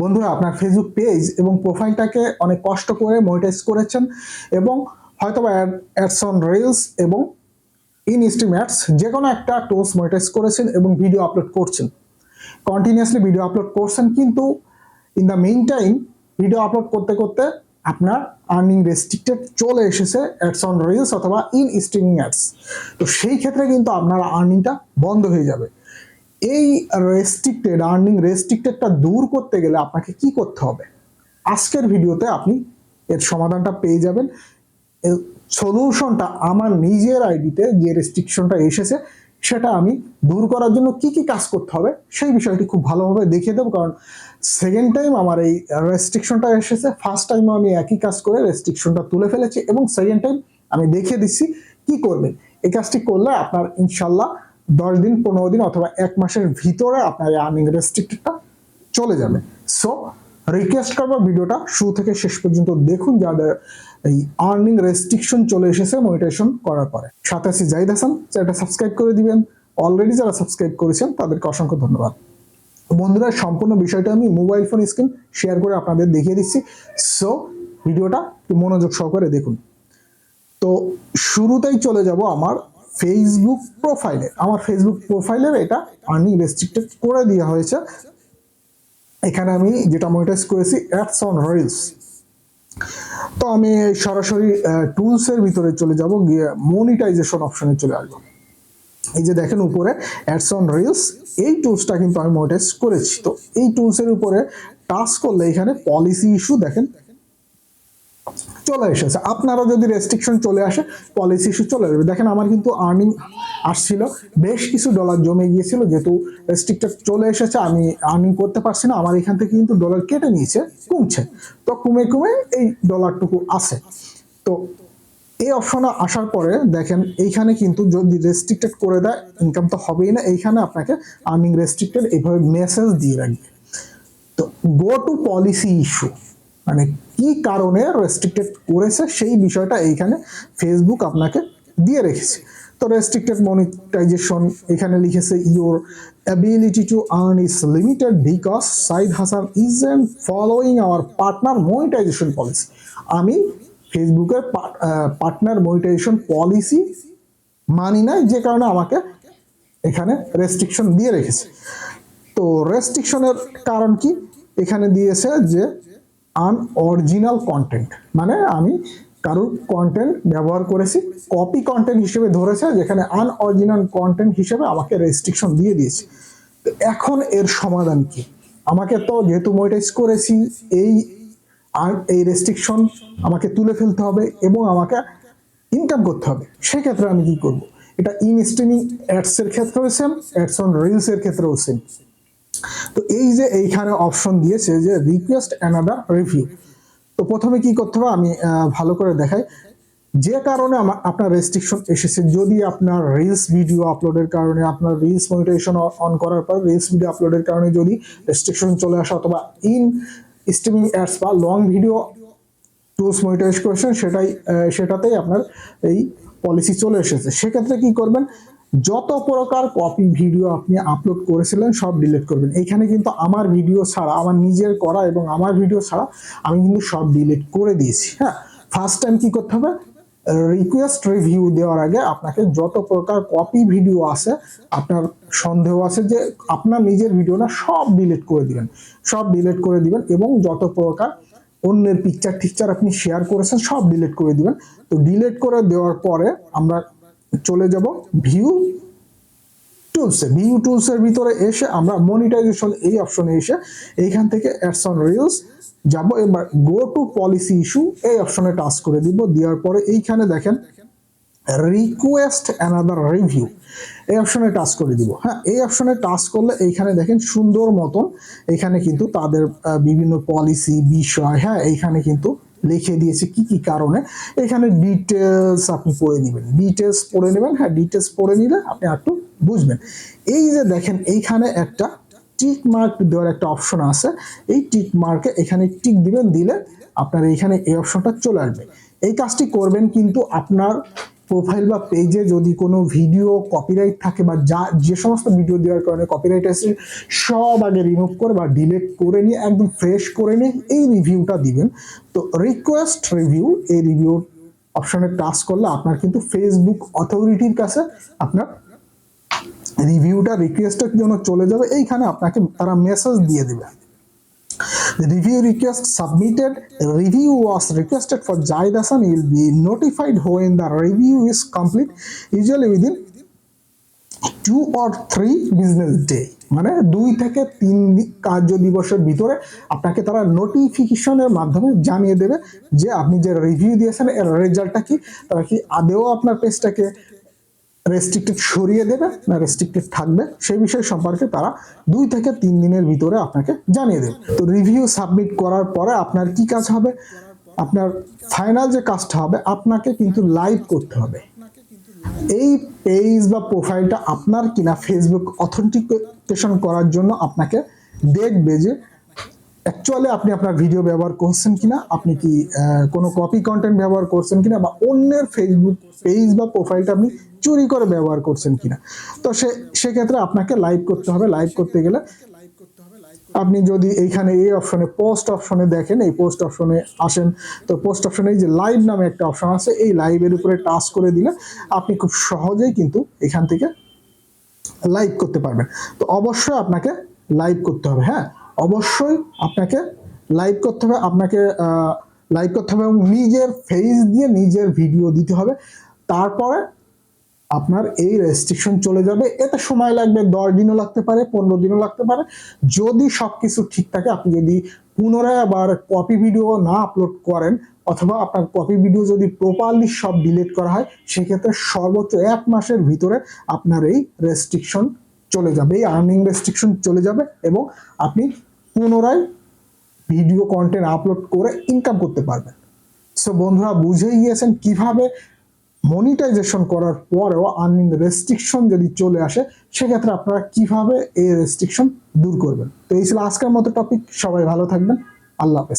বন্ধুরা আপনার Facebook page এবং প্রোফাইলটাকে অনেক কষ্ট করে মনিটাইজ করেছেন এবং হয়তোবা অ্যাডস অন রিলস এবং ইন স্ট্রিম অ্যাডস যে কোনো একটা টুলস মনিটাইজ করেছেন এবং ভিডিও আপলোড করছেন, কন্টিনিউয়াসলি ভিডিও আপলোড করছেন, কিন্তু in the main time video upload করতে করতে আপনার আর্নিং রেস্ট্রিক্টেড চলে এসেছে অ্যাডস অন রিলস অথবা ইন স্ট্রিমিং অ্যাডস। তো সেই ক্ষেত্রে কিন্তু আপনার আর্নিংটা বন্ধ হয়ে যাবে। এই আর্নিং রেস্ট্রিক্টেডটা দূর করতে গেলে আপনাকে কি করতে হবে, আজকের ভিডিওতে আপনি এর সমাধানটা পেয়ে যাবেন। সলিউশনটা আমার নিজের আইডিতে যে রেস্ট্রিকশনটা এসেছে সেটা আমি দূর করার জন্য কি কি কাজ করতে হবে সেই বিষয়টি খুব ভালোভাবে দেখিয়ে দেবো। কারণ সেকেন্ড টাইম আমার এই রেস্ট্রিকশনটা এসেছে, ফার্স্ট টাইমও আমি একই কাজ করে রেস্ট্রিকশনটা তুলে ফেলেছি এবং সেকেন্ড টাইম আমি দেখিয়ে দিচ্ছি কি করবেন। এই কাজটি করলে আপনার ইনশাল্লাহ 10 দিন 15 দিন অথবা 1 মাসের ভিতরে আপনার আর্নিং রেস্ট্রিক্টেডটা চলে যাবে। সো রিকোয়েস্ট করবো ভিডিওটা শুরু থেকে শেষ পর্যন্ত দেখুন, যাদের এই আর্নিং রেস্ট্রিকশন চলে এসেছে মনিটাইজেশন করার পরে। সাথে আছি জাহিদ হাসান, চ্যানেলটা সাবস্ক্রাইব করে দিবেন। অলরেডি যারা সাবস্ক্রাইব করেছেন তাদেরকে অসংখ্য ধন্যবাদ। বন্ধুরা সম্পূর্ণ বিষয়টা আমি মোবাইল ফোন স্ক্রিন শেয়ার করে আপনাদের দেখিয়ে দিচ্ছি, সো ভিডিওটা একটু মনোযোগ সহকারে দেখুন। তো শুরুতেই চলে যাব আমার ফেসবুক প্রোফাইলে। আমার ফেসবুক প্রোফাইলের এটা আর্নিং রেস্ট্রিক্টেড করে দেওয়া হয়েছে। এখানে আমি যেটা মনিটাইজ করেছি অ্যাডস অন রিলস। তো আমি সরাসরি টুলসের ভিতরে চলে যাব, গিয়ে মনিটাইজেশন অপশনে চলে আসবো। এই যে দেখেন উপরে অ্যাডস অন রিলস, এই টুলসটা কিন্তু আমি মনিটাইজ করেছি। তো এই টুলসের উপরে টাচ করলে এখানে পলিসি ইস্যু দেখেন চলে এসেছে। আপনারা যদি রেস্ট্রিকশন চলে আসে পলিসি ইস্যু চলে যাবে। দেখেন আমার কিন্তু আর্নিং আসছিল, বেশ কিছু ডলার জমে গিয়েছিল, যেহেতু রেস্ট্রিক্টেড চলে এসেছে আমি আর্নিং করতে পারছি না। আমার এখান থেকে কিন্তু ডলার কেটে নিয়েছে, কমছে। তো কমে কমে এই ডলারটুকু আছে। তো এই অপশনে আসার পরে দেখেন এইখানে কিন্তু যদি রেস্ট্রিক্টেড করে দেয় ইনকাম তো হবেই না, এইখানে আপনাকে আর্নিং রেস্ট্রিক্টেড এইভাবে মেসেজ দিয়ে রাখবে। তো গো টু পলিসি ইস্যু, মানে কি কারণে রেস্ট্রিক্টেড করেছে সেই বিষয়টা এইখানে ফেসবুক আপনাকে দিয়ে রেখেছে। তো রেস্ট্রিক্টেড মনিটাইজেশন এখানে লিখেছে your ability to earn is limited because Sayed Hasan isn't following our partner monetisation policy. আমি ফেসবুকের পার্টনার মনিটাইজেশন পলিসি মানি নাই, যে কারণে আমাকে এখানে রেস্ট্রিকশন দিয়ে রেখেছে। তো রেস্ট্রিকশনের কারণ কি এখানে দিয়েছে যে আনঅরিজিনাল কন্টেন্ট, মানে আমি কারোর কন্টেন্ট ব্যবহার করেছি, কপি কন্টেন্ট হিসেবে ধরেছে, যেখানে আনঅরিজিনাল কন্টেন্ট হিসেবে আমাকে রেস্ট্রিকশন দিয়ে দিয়েছে। তো এখন এর সমাধান কি? আমাকে তো যেহেতু মনিটাইজ করেছি এই রেস্ট্রিকশন আমাকে তুলে ফেলতে হবে এবং আমাকে ইনকাম করতে হবে। সেক্ষেত্রে আমি কি করব? এটা ইন স্ট্রিমিং অ্যাডস এর ক্ষেত্রেও সেম, অ্যাডস অন রিলস এর ক্ষেত্রেও সেম। তো এই যে এইখানে অপশন দিয়েছে যে রিকোয়েস্ট অ্যানাদার রিভিউ। তো প্রথমে কি করতে হবে আমি ভালো করে দেখাই। যে কারণে আপনার রেস্ট্রিকশন এসেছে, যদি আপনার রিলস ভিডিও আপলোডের কারণে, আপনার রিলস মনিটাইজেশন অন করার পর রিলস ভিডিও আপলোডের কারণে যদি রেস্ট্রিকশন চলে আসে, অথবা ইন স্ট্রিমিং অ্যাডস বা লং ভিডিও টুলস মনিটাইজ করেছেন সেটাতেই আপনার এই পলিসি চলে এসেছে, সেক্ষেত্রে কি করবেন? যত প্রকার কপি ভিডিও আপনি আপলোড করেছিলেন সব ডিলিট করবেন। এইখানে কিন্তু আমার ভিডিও ছাড়া, আমার নিজের করা এবং আমার ভিডিও ছাড়া আমি কিন্তু সব ডিলিট করে দিয়েছি। হ্যাঁ, ফার্স্ট টাইম কি করতে হবে? রিকোয়েস্ট রিভিউ দেওয়ার আগে আপনাকে যত প্রকার কপি ভিডিও আছে, আপনার সন্দেহ আছে যে আপনার নিজের ভিডিও না, সব ডিলিট করে দিবেন, সব ডিলিট করে দিবেন এবং যত প্রকার অন্যের পিকচার টিকচার আপনি শেয়ার করেছেন সব ডিলিট করে দিবেন। তো ডিলিট করে দেওয়ার পরে আমরা চলে যাব ভিউ টুলসে। ভিউ টুলসের ভিতরে এসে আমরা মনিটাইজেশন এই অপশনে এসে এইখান থেকে অ্যাডস অন রিলস যাব। এবার গো টু পলিসি ইস্যু এই অপশনে টাচ করে দিব। দেওয়ার পরে এইখানে দেখেন রিকোয়েস্ট অ্যানাদার রিভিউ, এই অপশনে টাচ করে দিব। হ্যাঁ, এই অপশনে টাচ করলে এইখানে দেখেন সুন্দর মতন এখানে কিন্তু তাদের বিভিন্ন পলিসি বিষয়, হ্যাঁ এইখানে কিন্তু লিখে দিয়েছে কি কি কারণে। এখানে ডিটেলস আপনি পড়ে নেবেন, ডিটেলস পড়ে নেবেন। হ্যাঁ, ডিটেলস পড়ে নিলে আপনি একটু বুঝবেন। এই যে দেখেন এইখানে একটা টিক মার্ক দেওয়ার একটা অপশন আছে, এই টিক মার্কে এখানে টিক দিবেন, দিলে আপনার এইখানে এই অপশনটা চলে আসবে। এই কাজটি করবেন কিন্তু আপনার প্রোফাইল বা পেজে যদি কোনো ভিডিও কপিরাইট থাকে বা যে সমস্ত ভিডিও দেওয়ার কারণে কপিরাইট আসে সব আগে রিমুভ করে বা ডিলিট করে নিয়ে একদম ফ্রেশ করে নিয়ে এই রিভিউটা দিবেন। তো রিকোয়েস্ট রিভিউ, এই রিভিউ অপশনে টাচ করলে আপনার কিন্তু ফেসবুক অথরিটির কাছে আপনার রিভিউটা রিকোয়েস্টের জন্য চলে যাবে। এইখানে আপনাকে তারা মেসেজ দিয়ে দেবে, the review request submitted, review was requested for Jahid Hassan, you will be notified when the review is complete, usually within 2 or 3 business day, মানে 2 থেকে 3 কার্য দিবসের ভিতরে আপনাকে তারা নোটিফিকেশনের মাধ্যমে জানিয়ে দেবে যে আপনি যে রিভিউ দিয়েছেন এর রেজাল্টটা কি, তারা কি আদেও আপনার পেজটাকে রেস্ট্রিক্টেড সরিয়ে দেবে না রেস্ট্রিক্টেড থাকবে সেই বিষয় সম্পর্কে তারা 2 থেকে 3 দিনের ভিতরে আপনাকে জানিয়ে দেবে। তো রিভিউ সাবমিট করার পরে আপনার কি কাজ হবে, আপনার ফাইনাল যে কাজটা হবে আপনাকে কিন্তু লাইভ করতে হবে। এই পেজ বা প্রোফাইলটা আপনার কিনা ফেসবুক অথেন্টিকেশন করার জন্য আপনাকে দেখবে যে অ্যাকচুয়ালি আপনি আপনার ভিডিও ব্যবহার করছেন কিনা, আপনি কি কোনো কপি কন্টেন্ট ব্যবহার করছেন কিনা, বা অন্যের ফেসবুক পেজ বা প্রোফাইলটা আপনি চুরি করে ব্যবহার করছেন কিনা। তো সেক্ষেত্রে আপনাকে লাইভ করতে হবে। লাইভ করতে গেলে আপনি যদি এইখানে এই অপশনে পোস্ট অপশনে দেখেন, এই পোস্ট অপশনে আসেন, তো পোস্ট অপশনে যে লাইভ নামে একটা অপশন আছে, এই লাইভের উপরে টাচ করে দিলে আপনি খুব সহজেই কিন্তু এখান থেকে লাইভ করতে পারবেন। তো অবশ্যই আপনাকে লাইভ করতে হবে, হ্যাঁ অবশ্যই আপনাকে লাইভ করতে হবে, আপনাকে লাইভ করতে হবে এবং নিজের ফেস দিয়ে নিজের ভিডিও দিতে হবে। তারপরে আপনার এই রেস্ট্রিকশন চলে যাবে। এতে সময় লাগবে, 10 দিনও লাগতে পারে, 15 দিনও লাগতে পারে। যদি সবকিছু ঠিক থাকে, আপনি যদি পুনরায় আবার কপি ভিডিও না আপলোড করেন অথবা আপনার কপি ভিডিও যদি প্রপারলি সব ডিলিট করা হয়, সেক্ষেত্রে সর্বোচ্চ 1 মাসের ভিতরে আপনার এই রেস্ট্রিকশন চলে যাবে, এই আর্নিং রেস্ট্রিকশন চলে যাবে এবং আপনি পুনরায় ভিডিও কন্টেন্ট আপলোড করে ইনকাম করতে পারবেন। সো বন্ধুরা বুঝেই গিয়েছেন কিভাবে মনিটাইজেশন করার পরেও আর্নিং রেস্ট্রিকশন যদি চলে আসে সেক্ষেত্রে আপনারা কিভাবে এই রেস্ট্রিকশন দূর করবেন। তো এই ছিল আজকের মতো টপিক। সবাই ভালো থাকবেন, আল্লাহ হাফেজ।